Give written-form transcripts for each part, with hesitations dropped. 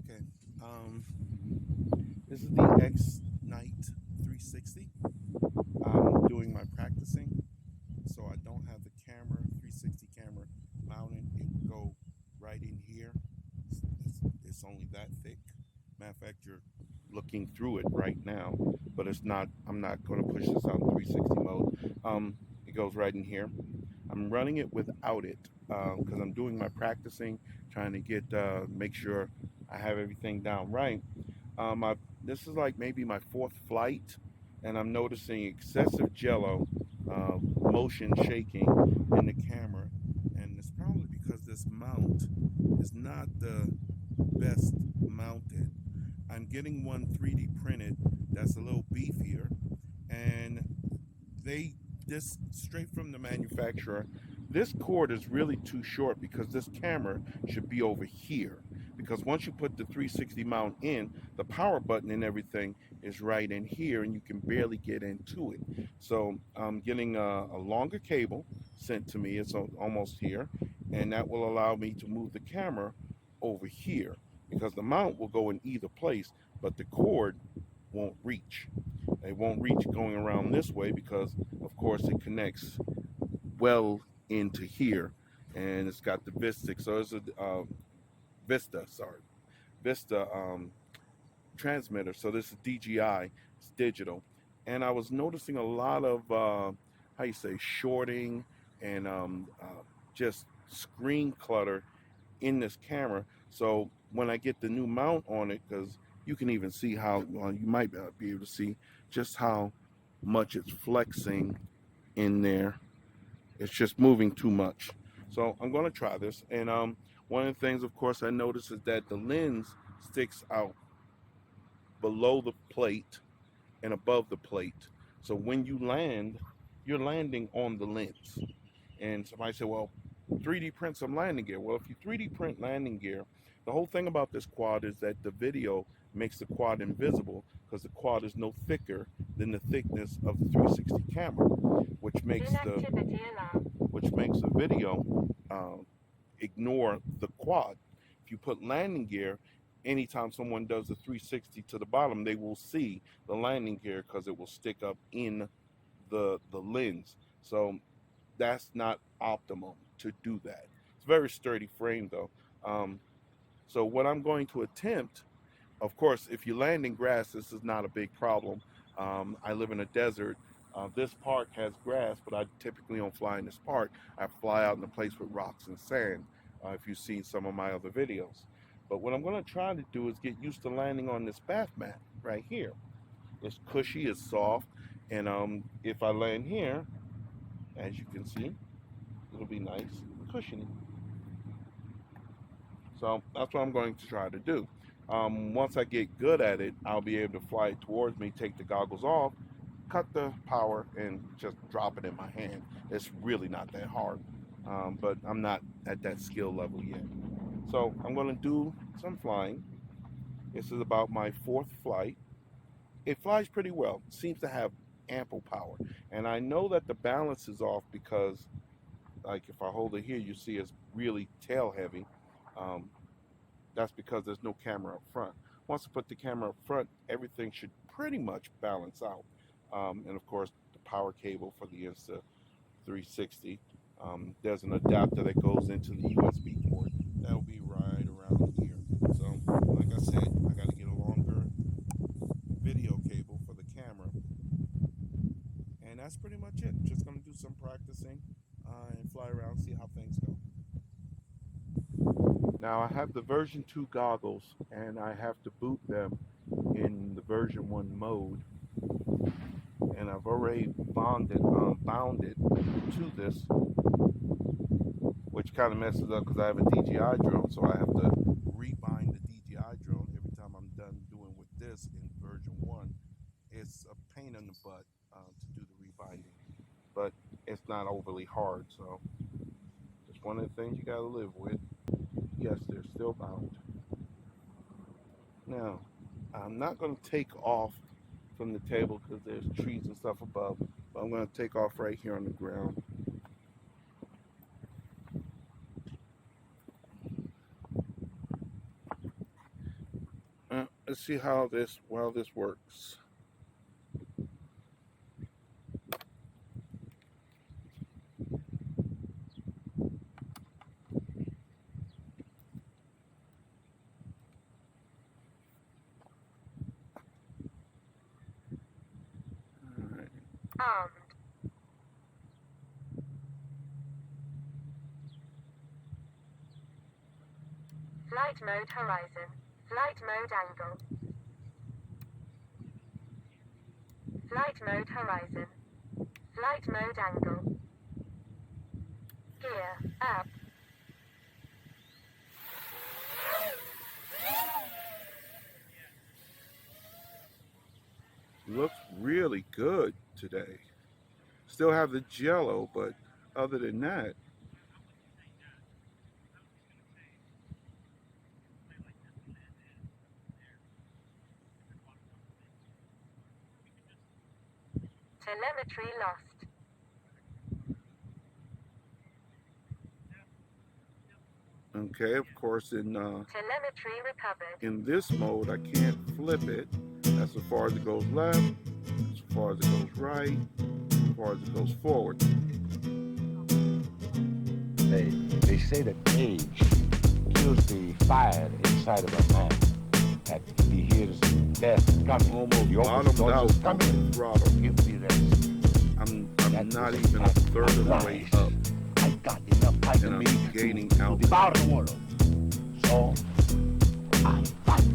Okay. Um, this is the X Night 360. I'm doing my practicing, so I don't have the camera, 360 camera mounted. It would go right in here. It's only that thick. Matter of fact, you're looking through it right now, but it's not. I'm not going to push this out in 360 mode. It goes right in here. I'm running it without it because I'm doing my practicing, trying to make sure I have everything down right. This is like maybe my fourth flight, and I'm noticing excessive jello, motion shaking in the camera, and it's probably because this mount is not the best mounted. I'm getting one 3D printed that's a little beefier, and they this straight from the manufacturer. This cord is really too short because this camera should be over here, because once you put the 360 mount in, the power button and everything is right in here and you can barely get into it. So I'm getting a longer cable sent to me. It's almost here, and that will allow me to move the camera over here, because the mount will go in either place but the cord won't reach. It won't reach going around this way because, of course, it connects well into here, and it's got the Vista. So it's a Vista, sorry, Vista transmitter. So this is DGI, it's digital, and I was noticing a lot of how you say shorting and just screen clutter in this camera. So when I get the new mount on it, because you can even see how, well, you might be able to see just how much it's flexing in there. It's just moving too much. So I'm going to try this. And one of the things, of course, I notice is that the lens sticks out below the plate and above the plate. So when you land, you're landing on the lens. And somebody said, well, 3D print some landing gear. Well, if you 3D print landing gear, the whole thing about this quad is that the video makes the quad invisible because the quad is no thicker than the thickness of the 360 camera, which makes the video ignore the quad. If you put landing gear, anytime someone does a 360 to the bottom, they will see the landing gear because it will stick up in the lens. So that's not optimal to do that. It's a very sturdy frame though. Um, so what I'm going to attempt, of course, if you land in grass, this is not a big problem. I live in a desert. This park has grass, but I typically don't fly in this park. I fly out in a place with rocks and sand, if you've seen some of my other videos. But what I'm going to try to do is get used to landing on this bath mat right here. It's cushy, it's soft, and if I land here, as you can see, it'll be nice and cushiony. So that's what I'm going to try to do. Once I get good at it, I'll be able to fly it towards me, take the goggles off, cut the power, and just drop it in my hand. It's really not that hard, but I'm not at that skill level yet. So I'm going to do some flying. This is about my fourth flight. It flies pretty well. It seems to have ample power. And I know that the balance is off because, like, if I hold it here, you see it's really tail heavy. Um, that's because there's no camera up front. Once I put the camera up front, everything should pretty much balance out. And of course, the power cable for the Insta 360. There's an adapter that goes into the USB port. That'll be right around here. So, like I said, I got to get a longer video cable for the camera. And that's pretty much it. Just going to do some practicing and fly around, see how things go. Now I have the version 2 goggles and I have to boot them in the version 1 mode, and I've already bound it to this, which kind of messes up because I have a DJI drone, so I have to rebind the DJI drone every time I'm done doing with this in version 1. It's a pain in the butt to do the rebinding, but it's not overly hard, so it's one of the things you got to live with. Yes, they're still bound. Now, I'm not going to take off from the table because there's trees and stuff above, but I'm going to take off right here on the ground. Let's see how this works. All right. Armed. Flight mode horizon. Flight mode angle. Flight mode horizon. Flight mode angle. Gear up. Looks really good today. Still have the jello, but other than that, Telemetry lost. okay, of course Telemetry recovered. in this mode I can't flip it. That's as far as it goes left, as far as it goes right, as far as it goes forward. They say that age kills the fire inside of a man. That if he hears death coming, Almost he opens bottomed doors out is on coming. my throttle. Give me rest. I'm That not is even a third of the way up, I got enough fight and in I'm me gaining to out. devour the world. So I fight.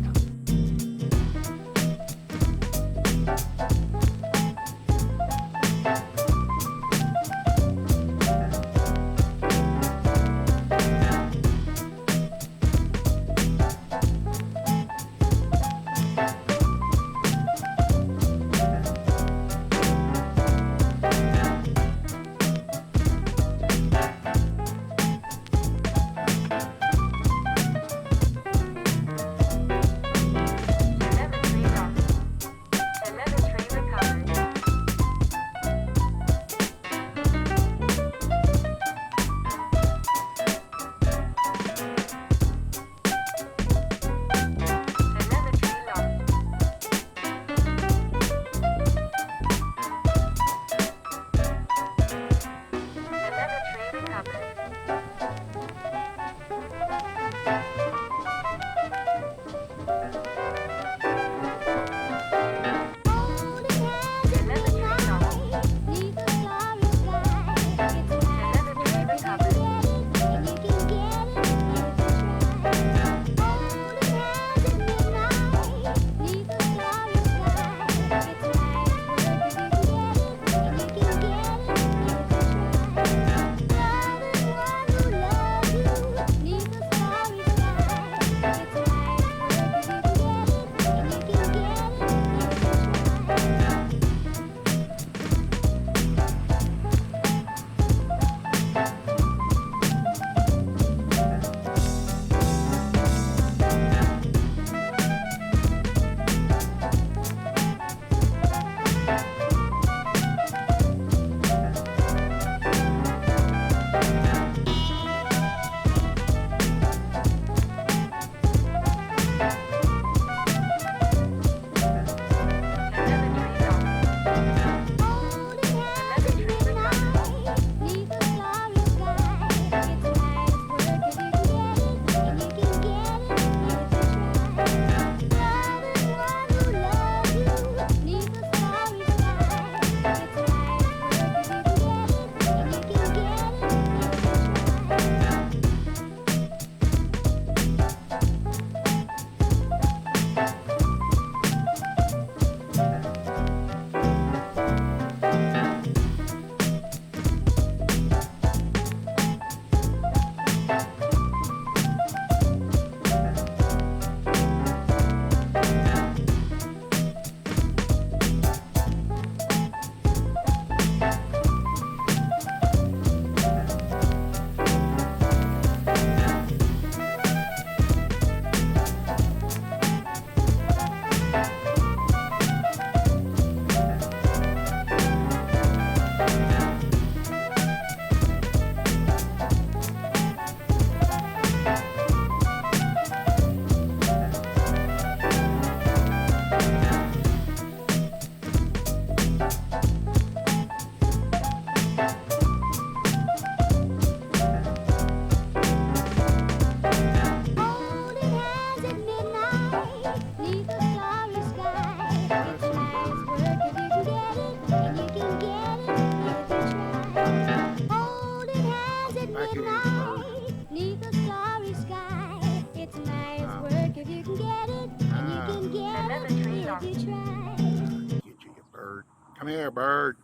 Come here, bird.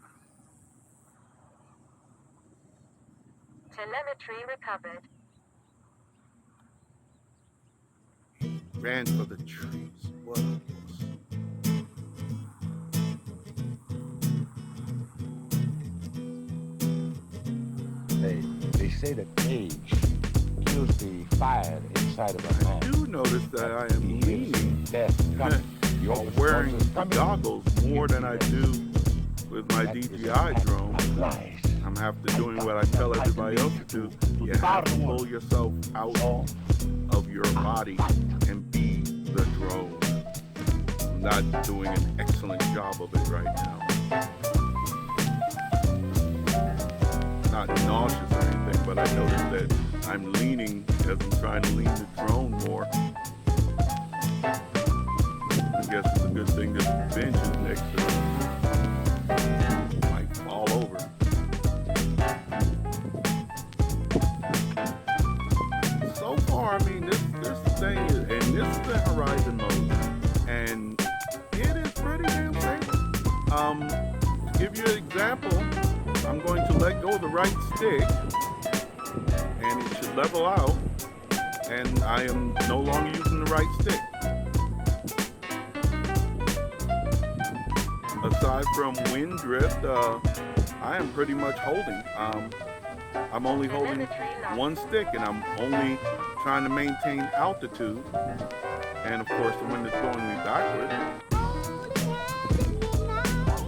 Telemetry recovered. Ran for the trees. What a wuss. They say that age kills the fire inside of a I man. do notice that I am He hears leaning death coming. The I'm officer wearing is coming. goggles more than I do with my That is DJI a drone. fact of lies. I'm have to doing what I tell everybody else to do. You have to pull yourself out of your body and be the drone. I'm not doing an excellent job of it right now. Not nauseous or anything, but I noticed that I'm leaning as I'm trying to lean the drone more. I guess it's a good thing that the bench is next to it. Might fall over. So far, I mean, this thing is, and this is the horizon mode, and it is pretty damn stable. To give you an example, I'm going to let go of the right stick, and it should level out, and I am no longer using the right stick. Aside from wind drift, I am pretty much holding. I'm only holding one stick, and I'm only trying to maintain altitude. And of course, the wind is blowing me backwards.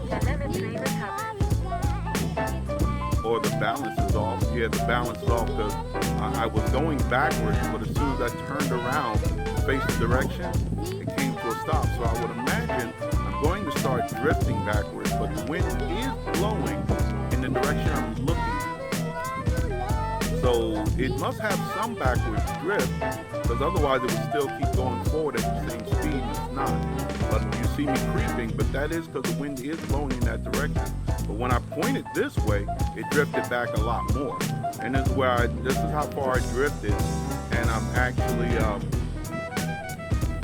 Telemetry recovered. Or the balance is off. Yeah, the balance is off because I was going backwards, but as soon as I turned around to face the direction, it came to a stop. So I would imagine I'm going to start drifting backwards, but the wind is blowing in the direction I'm looking. So it must have some backwards drift, because otherwise it would still keep going forward at the same speed, and it's not. But you see me creeping, but that is because the wind is blowing in that direction. But when I pointed this way, it drifted back a lot more. And this is where this is how far I drifted, and I'm actually,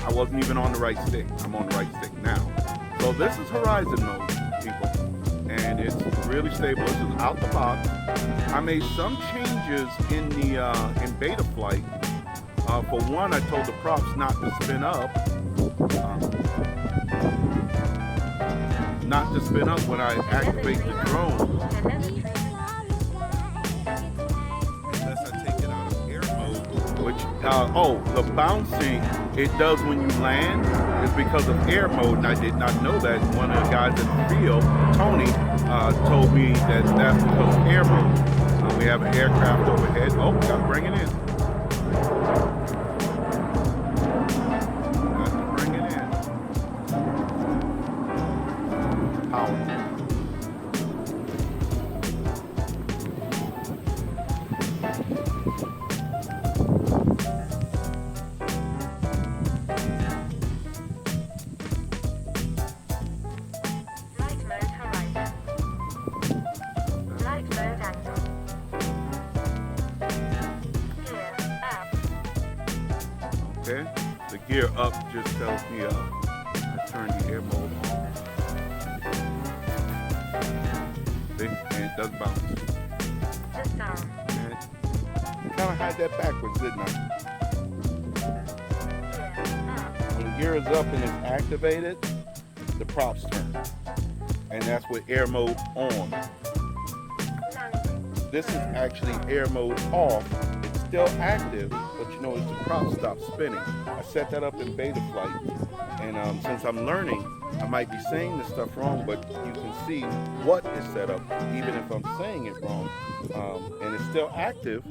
I wasn't even on the right stick. I'm on the right stick now. So this is horizon mode, people. And it's really stable. This is out the box. I made some changes in the in beta flight. For one, I told the props not to spin up. Not to spin up when I activate the drone. Unless I take it out of air mode. Which, the bouncing it does when you land is because of air mode, and I did not know that. One of the guys at the field, Tony, told me that that's because of air mode. We have an aircraft overhead. Oh, gotta bring it in. Got to bring it in. Power. Flight mode horizon. Flight mode angle. Gear up. Okay. The gear up just tells me I turn the air mode on. See? And it does bounce. Disarm. And I kind of had that backwards, didn't I? Gear up. When the gear is up and it's activated, the props turn. And that's with air mode on. Landing. This is actually air mode off. It's still active, but you notice the prop stops spinning. I set that up in beta flight, and since I'm learning, I might be saying this stuff wrong, but you can see what is set up, even if I'm saying it wrong. And it's still active,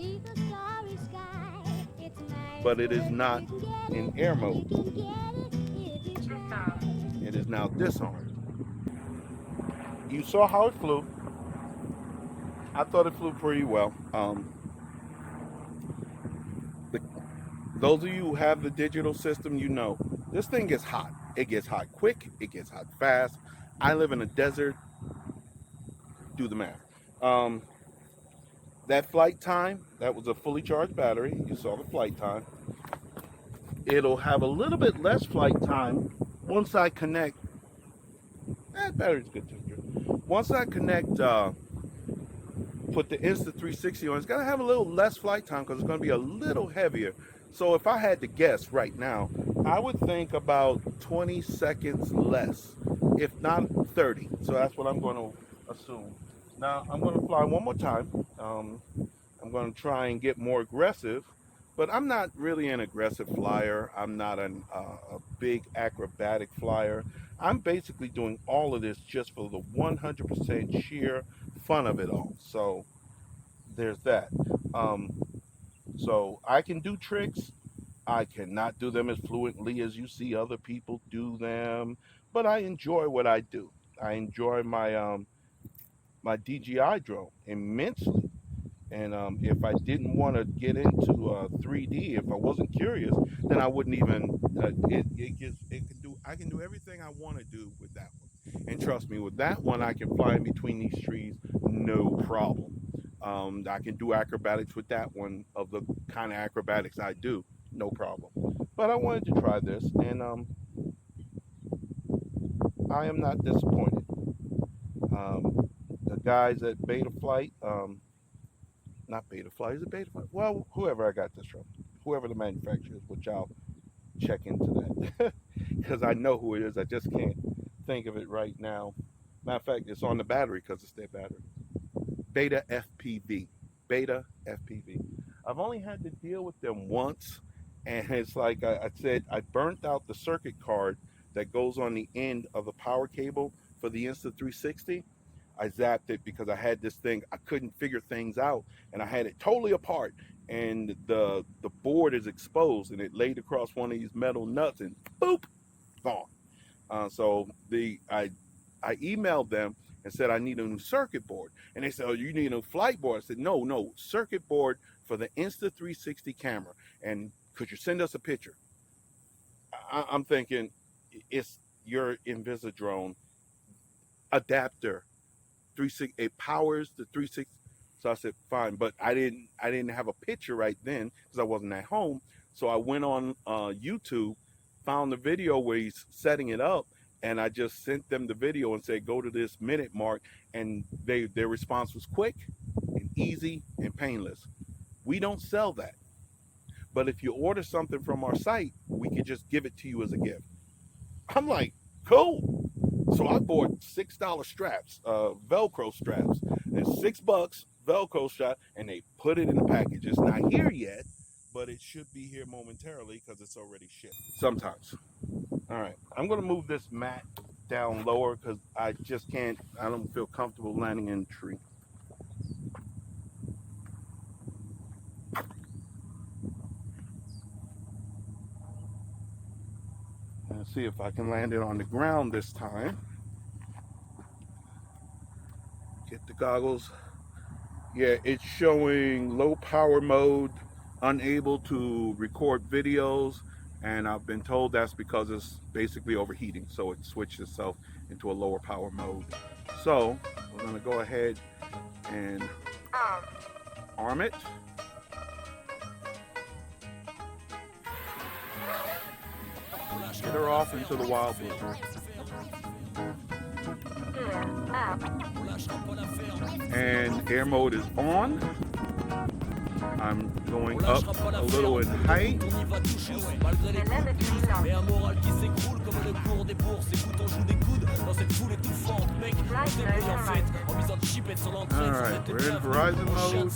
but it is not in air mode. Disarm. It is now disarmed. You saw how it flew. I thought it flew pretty well. Those of you who have the digital system, you know, this thing gets hot. It gets hot quick. It gets hot fast. I live in a desert. Do the math. That flight time, that was a fully charged battery. You saw the flight time. It'll have a little bit less flight time once I connect. Battery's good temperature. once I connect, put the Insta360 on, it's gonna have a little less flight time because it's gonna be a little heavier. So if I had to guess right now, I would think about 20 seconds less, if not 30. So that's what I'm going to assume. Now I'm going to fly one more time. I'm going to try and get more aggressive, but I'm not really an aggressive flyer. I'm not a big acrobatic flyer. I'm basically doing all of this just for the 100% sheer fun of it all. So there's that. So I can do tricks. I cannot do them as fluently as you see other people do them, but I enjoy what I do. I enjoy my DJI drone immensely. And if I didn't want to get into 3D, if I wasn't curious, then I wouldn't even. I can do everything I want to do with that one. And trust me, with that one, I can fly in between these trees, no problem. I can do acrobatics with that one of the kind of acrobatics I do, no problem. But I wanted to try this, and I am not disappointed. The guys at Beta Flight, not Beta Flight, is it Beta Flight? Well, whoever I got this from, whoever the manufacturer is, which I'll check into that because I know who it is. I just can't think of it right now. Matter of fact, it's on the battery because it's their battery. Beta FPV. Beta FPV. I've only had to deal with them once, and it's like I said, I burnt out the circuit card that goes on the end of the power cable for the Insta360. I zapped it because I had this thing, I couldn't figure things out, and I had it totally apart, and the board is exposed, and it laid across one of these metal nuts, and boop, gone. So I emailed them and said I need a new circuit board, and they said, oh, you need a flight board. I said, no, circuit board for the Insta360 camera, and could you send us a picture? I'm thinking it's your Invisadrone adapter. 360, it powers the 360. So I said fine, but I didn't have a picture right then because I wasn't at home. So I went on YouTube, found the video where he's setting it up, and I just sent them the video and said go to this minute mark, and their response was quick and easy and painless. We don't sell that, but if you order something from our site, we could just give it to you as a gift. I'm like, cool. So I bought $6 straps, Velcro straps, and $6 Velcro strap, and they put it in the package. It's not here yet, but it should be here momentarily because it's already shipped. Sometimes. All right, I'm gonna move this mat down lower because I just can't. I don't feel comfortable landing in a tree. Let's see if I can land it on the ground this time. Get the goggles. Yeah, it's showing low power mode, unable to record videos, and I've been told that's because it's basically overheating, so it switched itself into a lower power mode. So we're gonna go ahead and arm it. Get her off into the wild blue. And air mode is on. I'm going up a little in height. Alright, we're in Verizon mode.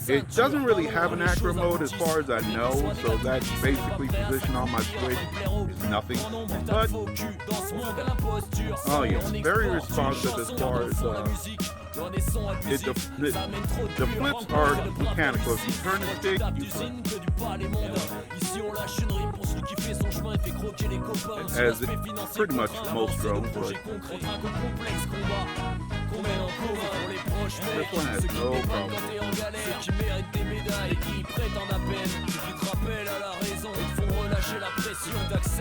It doesn't really have an acro mode as far as I know, so that's basically position on my switch is nothing. But, oh yeah, very responsive as far as the flips are mechanical. If you turn the stick, you as pretty much most drones, but this one has no problem.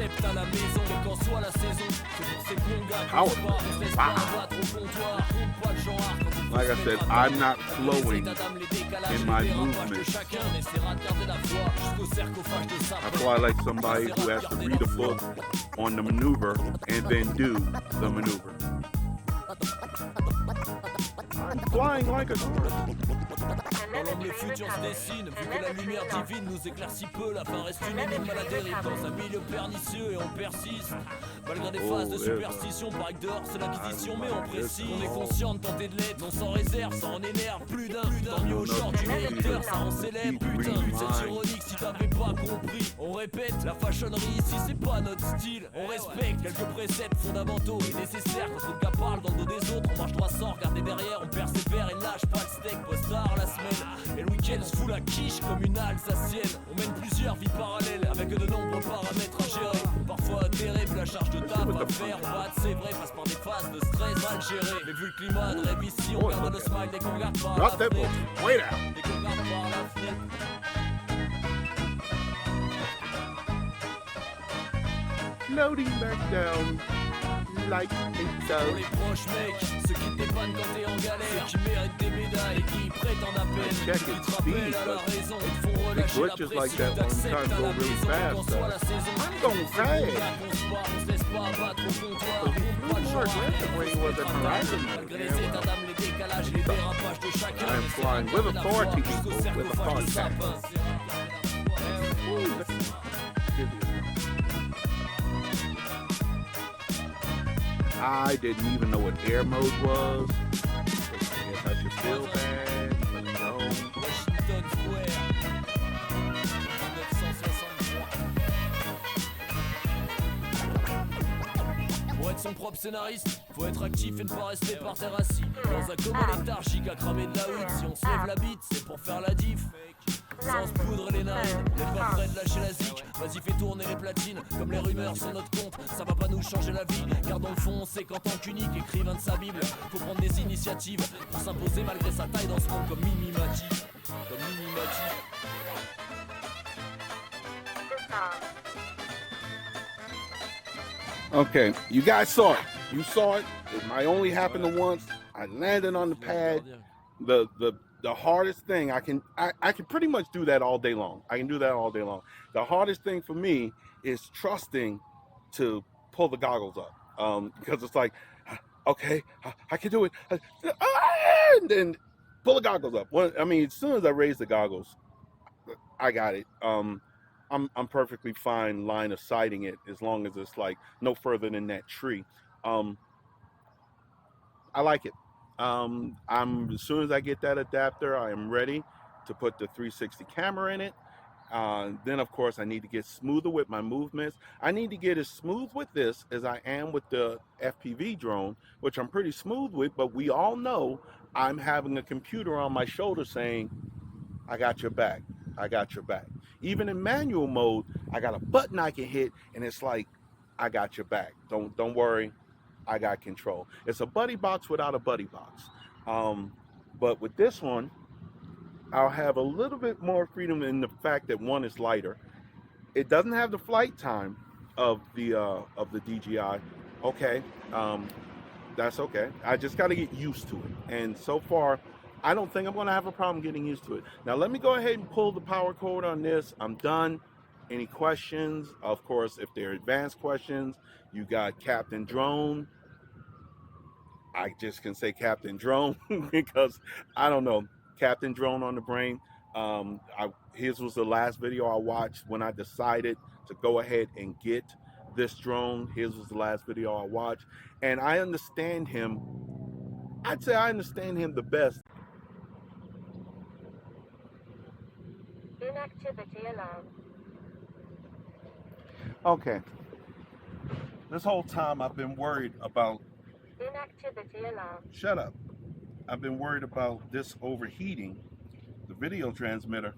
concept à la maison, quelle qu'en soit la saison. C'est pour ces bons gars qu'on se bat, on se laisse pas abattre au comptoir. Trompe pas le genre, quand il faut Like I se said, mettre à I'm not table. flowing Les états d'âme, les décalages, in my les dérapages de movements. chacun. On essaiera de garder la foi jusqu'au sarcophage de sa I fly like somebody who has to read a book on the maneuver and then do the maneuver. I'm flying like a Dans l'homme le futur se dessine, vu que la lumière divine nous éclaire si peu, la fin reste une énigme à la dérive dans un milieu pernicieux et on persiste. Malgré des phases de superstition, paraît que dehors c'est l'acquisition, mais on précise. On est conscient de tenter de l'être, non sans réserve, ça en énerve plus d'un. Tant mieux au genre du mériteur, ça en célèbre, putain. C'est ironique si t'avais pas compris. On répète, la fashionnerie ici c'est pas notre style. On respecte quelques préceptes fondamentaux et nécessaires. Quand le gars parle dans le dos des autres, on marche droit sans regarder derrière, on persévère et lâche pas le steak post-tard la semaine. Et le week-end se fout la quiche comme une alsacienne. On mène plusieurs vies parallèles avec de nombreux paramètres à gérer. Parfois atterré, vu la charge de table à faire. Pas c'est vrai, passe par des phases de stress mal gérées. Mais vu le climat de rêve ici, on garde le smile dès qu'on regarde par la fenêtre. Wait out. Dès qu'on regarde par la fenêtre. Loading back down like a Pour les proches mecs, ceux qui te dépannent quand t'es en galère, ceux qui méritent des médailles et qui prétendent à peine, Check qui it, te rappellent speed, à la but raison et te font relâcher la glitches like pression, that t'acceptes sometimes à go la really maison, fast, qu'en soit la saison. I'm going C'est fast. le gars qu'on se bat, on se laisse pas abattre au comptoir, on pas le more genre à aggressive when he was at Horizon. malgré les états d'âme, les décalages et les dérapages de chacun. I am flying with authority, Jusqu'au people, with sarcophage de authority. sapin. I didn't even know what air mode was. I guess I should feel bad, but no. Washington Square, 1963. Pour être son propre scénariste, faut être actif et ne pas rester par terre assis. Dans un coma léthargique à cramer de la hutte, si on se lève la bite, c'est pour faire la diff. Sans se poudre les narines, on n'est pas prêt de lâcher la zik. Vas-y fais tourner les platines, comme les rumeurs sur notre compte. Ça va pas nous changer la vie, car dans le fond c'est qu'en tant qu'unique écrivain de sa bible, faut prendre des initiatives pour s'imposer malgré sa taille dans ce monde comme Mimi Mati. Comme Mimi Mati. Okay, you guys saw it. You saw it. It might only happen once. I landed on the pad. The hardest thing I can pretty much do that all day long. I can do that all day long. The hardest thing for me is trusting to pull the goggles up, because it's like, okay, I can do it, and then pull the goggles up. Well, I mean, as soon as I raise the goggles, I got it. I'm perfectly fine line of sighting it as long as it's like no further than that tree. I like it. As soon as I get that adapter, I am ready to put the 360 camera in it. Then of course I need to get smoother with my movements. I need to get as smooth with this as I am with the FPV drone, which I'm pretty smooth with, but we all know I'm having a computer on my shoulder saying, I got your back, I got your back. Even in manual mode, I got a button I can hit and it's like, I got your back. Don't worry, I got control. It's a buddy box without a buddy box. But with this one, I'll have a little bit more freedom in the fact that one is lighter. It doesn't have the flight time of the DJI. Okay, that's okay. I just got to get used to it. And so far, I don't think I'm going to have a problem getting used to it. Now let me go ahead and pull the power cord on this. I'm done. Any questions? Of course, if they're advanced questions, you got Captain Drone. I just can say Captain Drone because I don't know. Captain Drone on the brain. His was the last video I watched when I decided to go ahead and get this drone. His was the last video I watched. And I understand him. I'd say I understand him the best. Inactivity allowed. Okay. This whole time I've been worried about... Inactivity allowed. Shut up. I've been worried about this overheating, the video transmitter,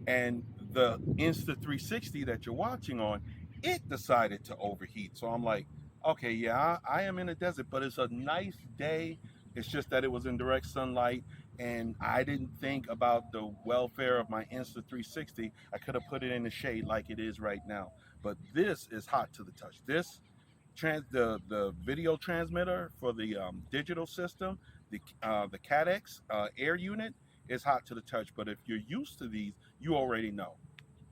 and the Insta360 that you're watching on, it decided to overheat. So I'm like, okay, yeah, I am in a desert, but it's a nice day. It's just that it was in direct sunlight and I didn't think about the welfare of my Insta360. I could have put it in the shade like it is right now. But this is hot to the touch. This the video transmitter for the digital system, the CADX air unit is hot to the touch. But if you're used to these, you already know.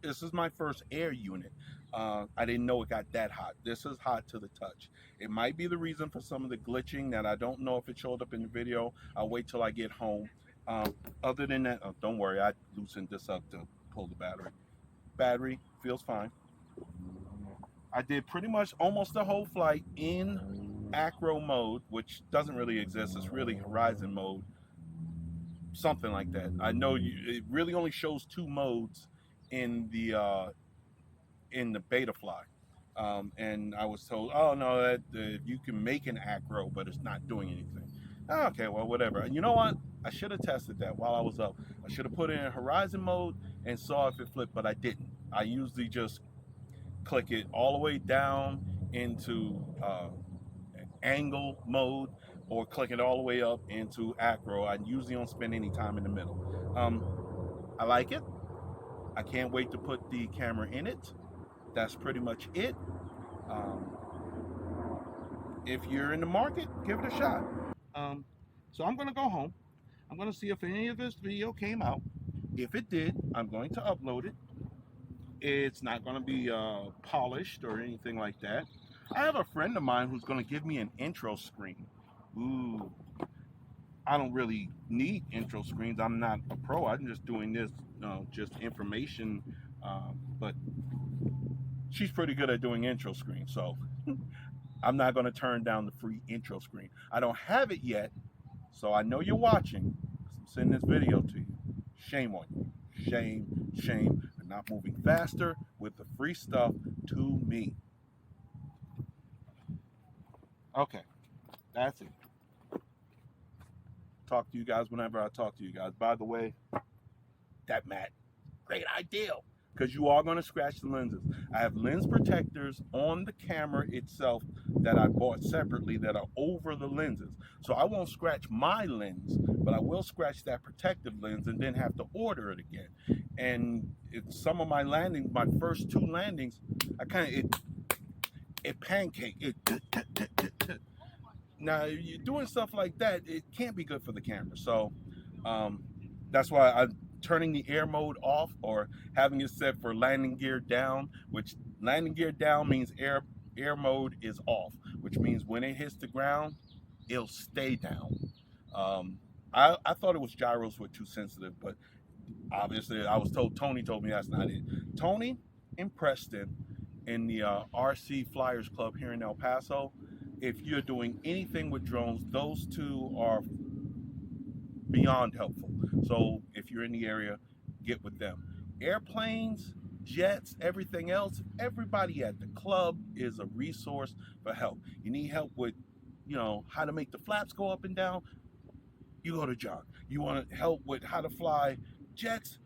This is my first air unit. I didn't know it got that hot. This is hot to the touch. It might be the reason for some of the glitching that I don't know if it showed up in the video. I'll wait till I get home. Other than that, oh, don't worry, I loosened this up to pull the battery. Battery feels fine. I did pretty much almost the whole flight in acro mode, which doesn't really exist. It's really horizon mode, something like that. I know it really only shows 2 modes in the beta fly, and I was told, oh no, that you can make an acro, but it's not doing anything. Okay, well, whatever. And you know what? I should have tested that while I was up. I should have put it in horizon mode and saw if it flipped, but I didn't. I usually just click it all the way down into angle mode, or click it all the way up into acro. I usually don't spend any time in the middle. I like it. I can't wait to put the camera in it. That's pretty much it. If you're in the market, give it a shot. So I'm going to go home. I'm going to see if any of this video came out. If it did, I'm going to upload it. It's not going to be polished or anything like that. I have a friend of mine who's going to give me an intro screen. Ooh, I don't really need intro screens. I'm not a pro. I'm just doing this, just information. But she's pretty good at doing intro screens, so I'm not going to turn down the free intro screen. I don't have it yet, so I know you're watching. I'm sending this video to you. Shame on you. Shame, shame. For not moving faster with the free stuff to me. Okay, that's it. Talk to you guys whenever I talk to you guys. By the way, that mat, great idea, because you are going to scratch the lenses. I have lens protectors on the camera itself that I bought separately that are over the lenses. So I won't scratch my lens, but I will scratch that protective lens and then have to order it again. And some of my landings, my first 2 landings, I kind of, it pancaked. Now, you're doing stuff like that, it can't be good for the camera. So that's why I'm turning the air mode off, or having it set for landing gear down, which landing gear down means air mode is off, which means when it hits the ground, it'll stay down. I thought it was gyros were too sensitive, but obviously I was told, Tony told me that's not it. Tony and Preston in the RC Flyers Club here in El Paso, if you're doing anything with drones, those 2 are beyond helpful. So if you're in the area, get with them. Airplanes, jets, everything else, everybody at the club is a resource for help. You need help with, how to make the flaps go up and down, you go to John. You want help with how to fly jets,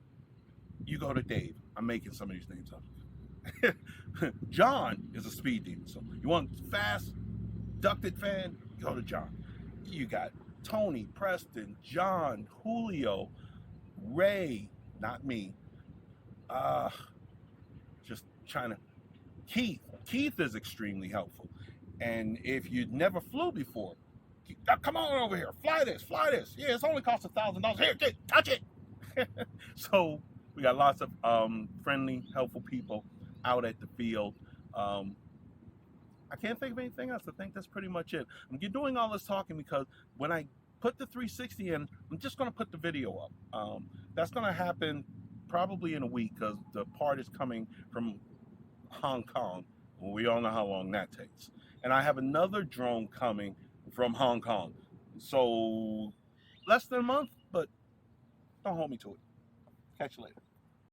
you go to Dave. I'm making some of these names up. John is a speed demon. So you want fast, ducted fan, you go to John. You got Tony, Preston, John, Julio, Ray, not me. Just trying to. Keith is extremely helpful. And if you never flew before, come on over here, fly this. Yeah, it's only cost $1,000. Here, touch it. So we got lots of friendly, helpful people out at the field. I can't think of anything else. I think that's pretty much it. I'm doing all this talking because when I put the 360 in, I'm just going to put the video up. That's going to happen probably in a week, because the part is coming from Hong Kong. Well, we all know how long that takes. And I have another drone coming from Hong Kong. So less than a month, but don't hold me to it. Catch you later.